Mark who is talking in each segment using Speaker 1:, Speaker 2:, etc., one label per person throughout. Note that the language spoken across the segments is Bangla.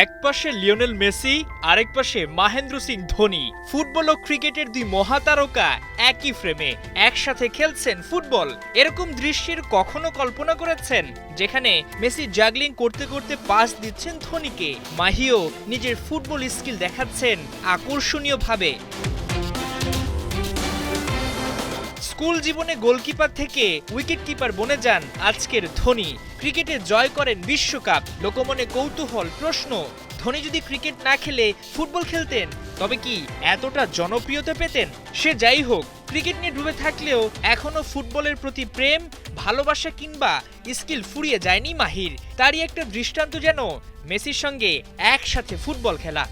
Speaker 1: এক পাশে লিওনেল মেসি, আরেক পাশে মহেন্দ্র সিং ধোনি। ফুটবল ও ক্রিকেটের দুই মহাতারকা একই ফ্রেমে একসাথে খেলছেন ফুটবল। এরকম দৃশ্যের কখনো কল্পনা করেছেন, যেখানে মেসি জাগলিং করতে করতে পাস দিচ্ছেন ধোনিকে, মাহিও নিজের ফুটবল স্কিল দেখাচ্ছেন আকর্ষণীয়ভাবে। স্কুল জীবনে গোলকিপার থেকে উইকেট কিপার বনে যান আজকের ধোনি। ক্রিকেটে জয় করেন বিশ্বকাপ। লোকমনে কৌতূহল, প্রশ্ন, ধোনি যদি ক্রিকেট না খেলে ফুটবল খেলতেন তবে কি এতটা জনপ্রিয়তা পেতেন? সে যাই হোক, ক্রিকেট নিয়ে ডুবে থাকলেও এখনো ফুটবলের প্রতি প্রেম, ভালোবাসা কিংবা স্কিল ফুরিয়ে যায়নি মাহির। তারই একটা দৃষ্টান্ত যেন মেসির সঙ্গে একসাথে ফুটবল খেলা।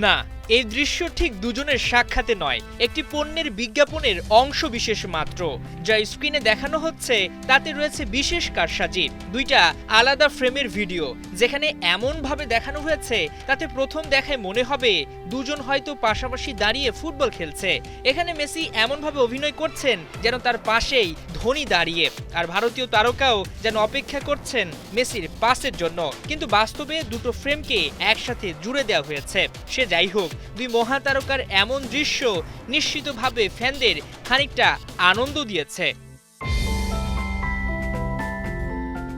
Speaker 1: না, এই দৃশ্য ঠিক দুজনের সাক্ষাতে নয়, একটি পণ্যের বিজ্ঞাপনের অংশ বিশেষ মাত্র। যা স্ক্রিনে দেখানো হচ্ছে তাতে রয়েছে বিশেষ কারসাজি। দুইটা আলাদা ফ্রেমের ভিডিও, যেখানে এমন ভাবে দেখানো হয়েছে তাতে প্রথম দেখায় মনে হবে দুজন হয়তো পাশাপাশি দাঁড়িয়ে ফুটবল খেলছে। এখানে মেসি এমন ভাবে অভিনয় করছেন যেন তার পাশেই ধোনি দাঁড়িয়ে, আর ভারতীয় তারকাও যেন অপেক্ষা করছেন মেসির পাসের জন্য। কিন্তু বাস্তবে দুটো ফ্রেমকে একসাথে জুড়ে দেওয়া হয়েছে। সে যাই হোক, দুই মহাতারকার এমন দৃশ্য নিশ্চিতভাবে ফ্যানদের খানিকটা আনন্দ দিয়েছে।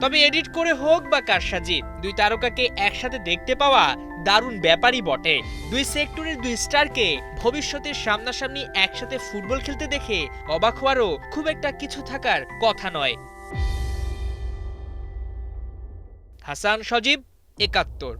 Speaker 1: তবে এডিট করে হোক বা কারসাজি, দুই তারকাকে একসাথে দেখতে পাওয়া দারুণ ব্যাপারই বটে। দুই সেক্টরের দুই স্টারকে ভবিষ্যতে সামনাসামনি একসাথে ফুটবল খেলতে দেখে অবাক হওয়ারও খুব একটা কিছু থাকার কথা নয়। হাসান সজীব, ৭১।